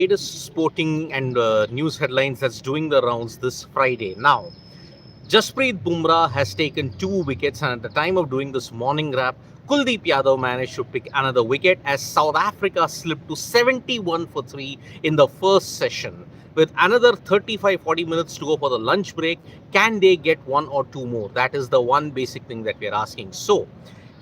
latest sporting and news headlines that's doing the rounds this Friday. Now, Jasprit Bumrah has taken 2 wickets, and at the time of doing this morning wrap, Kuldeep Yadav managed to pick another wicket as South Africa slipped to 71 for 3 in the first session. With another 35-40 minutes to go for the lunch break, can they get one or two more? That is the one basic thing that we are asking. So,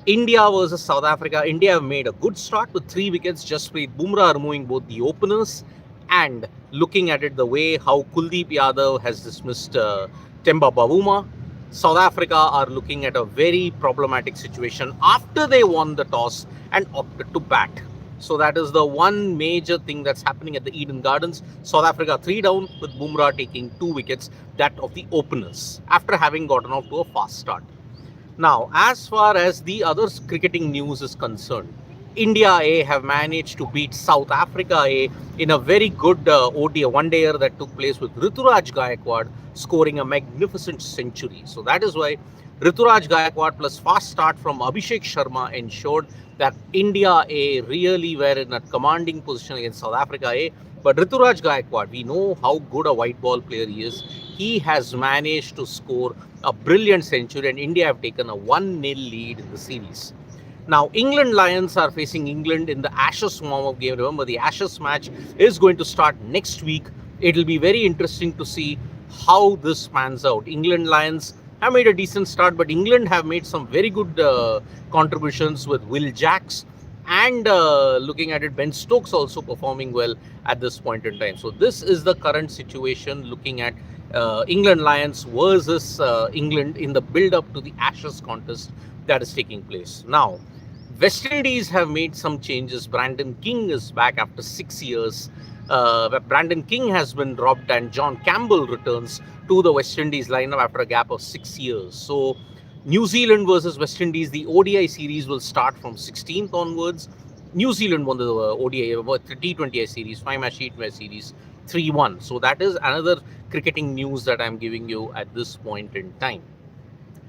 India versus South Africa. India have made a good start with 3 wickets. Jasprit Bumrah removing both the openers, and looking at it the way how Kuldeep Yadav has dismissed Temba Bavuma, South Africa are looking at a very problematic situation after they won the toss and opted to bat. So that is the one major thing that's happening at the Eden Gardens. South Africa 3 down with Bumrah taking 2 wickets, that of the openers, after having gotten off to a fast start. Now, as far as the other cricketing news is concerned, India A have managed to beat South Africa A in a very good ODI one-dayer that took place with Rituraj Gaikwad scoring a magnificent century. So that is why Rituraj Gaikwad plus fast start from Abhishek Sharma ensured that India A really were in a commanding position against South Africa A. But Rituraj Gaikwad, we know how good a white ball player he is. He has managed to score a brilliant century, and India have taken a 1-0 lead in the series. Now, England Lions are facing England in the Ashes warm-up game. Remember, the Ashes match is going to start next week. It will be very interesting to see how this pans out. England Lions have made a decent start, but England have made some very good contributions with Will Jacks, and looking at it, Ben Stokes also performing well at this point in time. So this is the current situation, looking at England Lions versus England in the build-up to the Ashes contest that is taking place. Now, West Indies have made some changes. Brandon King is back after 6 years. Brandon King has been dropped, and John Campbell returns to the West Indies lineup after a gap of 6 years. So, New Zealand versus West Indies, the ODI series will start from 16th onwards. New Zealand won the ODI T20I series, 5-match T20I series, 3-1. So that is another cricketing news that I'm giving you at this point in time.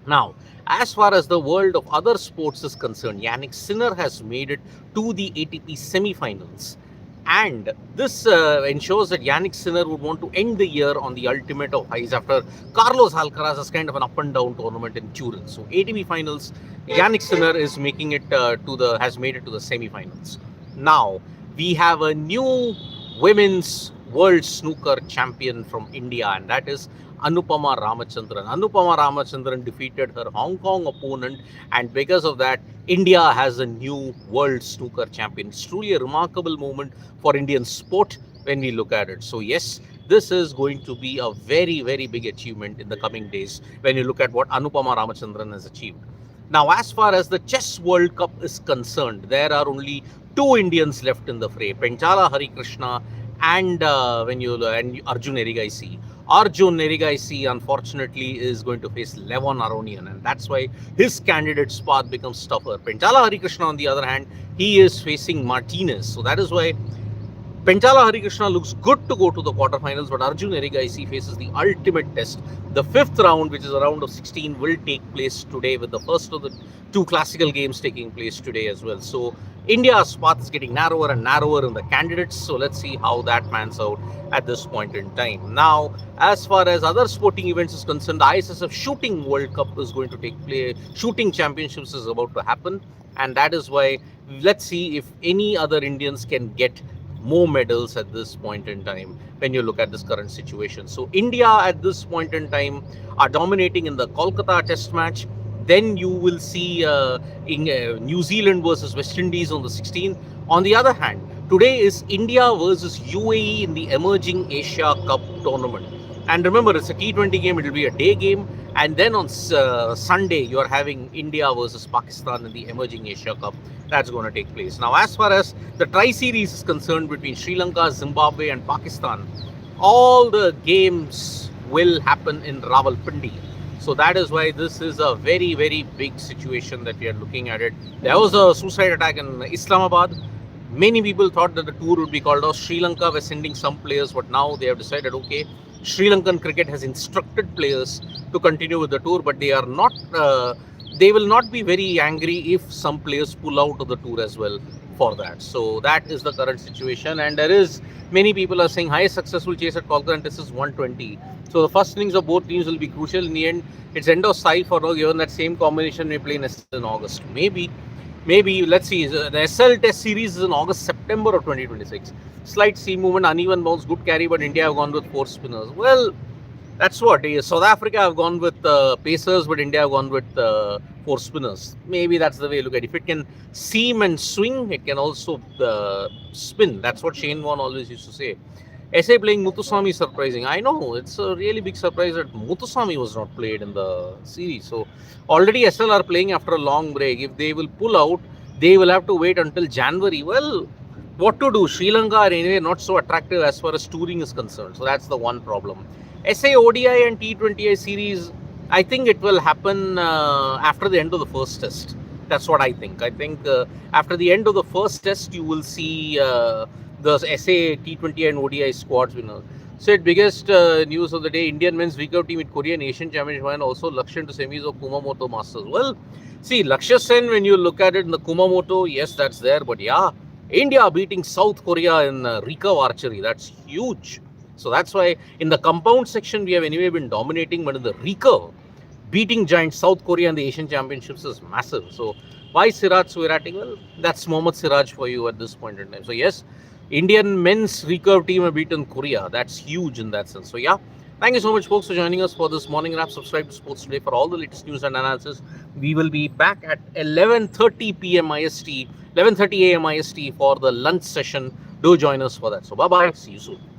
Now, as far as the world of other sports is concerned, Yannick Sinner has made it to the ATP semi-finals. And this ensures that Yannick Sinner would want to end the year on the ultimate of highs after Carlos Alcaraz's kind of an up and down tournament in Turin. So ATP finals, Yannick Sinner is making it has made it to the semi-finals. Now we have a new women's World Snooker Champion from India, and that is Anupama Ramachandran. Anupama Ramachandran defeated her Hong Kong opponent, and because of that, India has a new World Snooker Champion. It's truly a remarkable moment for Indian sport when we look at it. So yes, this is going to be a very, very big achievement in the coming days when you look at what Anupama Ramachandran has achieved. Now, as far as the Chess World Cup is concerned, there are only 2 Indians left in the fray: Penchala Harikrishna and Arjun Erigaisi. Arjun Erigaisi, unfortunately, is going to face Levon Aronian, and that's why his candidate's path becomes tougher. Penchala Harikrishna, on the other hand, he is facing Martinez. So that is why Penchala Harikrishna looks good to go to the quarterfinals, but Arjun Erigaisi faces the ultimate test. The 5th round, which is a round of 16, will take place today, with the first of the 2 classical games taking place today as well. So India's path is getting narrower and narrower in the candidates. So let's see how that pans out at this point in time. Now, as far as other sporting events is concerned, the ISSF Shooting World Cup is going to take place. Shooting Championships is about to happen, and that is why let's see if any other Indians can get more medals at this point in time when you look at this current situation. So India at this point in time are dominating in the Kolkata test match. Then you will see New Zealand versus West Indies on the 16th. On the other hand, today is India versus UAE in the Emerging Asia Cup tournament. And remember, it's a T20 game, it will be a day game. And then on Sunday, you are having India versus Pakistan in the Emerging Asia Cup. That's going to take place. Now, as far as the tri-series is concerned between Sri Lanka, Zimbabwe and Pakistan, all the games will happen in Rawalpindi. So that is why this is a very, very big situation that we are looking at it. There was a suicide attack in Islamabad. Many people thought that the tour would be called off. Sri Lanka was sending some players, but now they have decided, okay, Sri Lankan cricket has instructed players to continue with the tour, but they are not. They will not be very angry if some players pull out of the tour as well. for that. So that is the current situation, and there is many people are saying highest successful chase at Kolkata and this is 120. So the first innings of both teams will be crucial. In the end, it's end of style for now, given that same combination may play in SL in August. Maybe let's see. The SL Test Series is in August, September of 2026. Slight seam movement, uneven bounce, good carry, but India have gone with 4 spinners. Well, that's what. South Africa have gone with pacers, but India have gone with 4 spinners. Maybe that's the way you look at it. If it can seam and swing, it can also spin. That's what Shane Warne always used to say. SA playing Muthuswamy is surprising. I know, it's a really big surprise that Muthuswamy was not played in the series. So already SL are playing after a long break. If they will pull out, they will have to wait until January. Well, what to do? Sri Lanka are anyway not so attractive as far as touring is concerned. So that's the one problem. SA ODI and T20I series, I think it will happen after the end of the first test. That's what I think. I think after the end of the first test, you will see the SA T20 and ODI squads winner. So, biggest news of the day: Indian men's recurve team at Korean Asian Championship and also Lakshya to semis of Kumamoto Masters. Well, see, Lakshya Sen, when you look at it in the Kumamoto, yes, that's there, but yeah, India beating South Korea in recurve archery. That's huge. So that's why in the compound section we have anyway been dominating, but in the recurve, beating giant South Korea in the Asian Championships is massive. So why Siraj Swirating? Well, that's Mohammad Siraj for you at this point in time. So yes, Indian men's recurve team have beaten Korea. That's huge in that sense. So yeah, thank you so much, folks, for joining us for this morning wrap. Subscribe to Sports Today for all the latest news and analysis. We will be back at 11:30 p.m. IST, 11:30 a.m. IST for the lunch session. Do join us for that. So bye-bye. See you soon.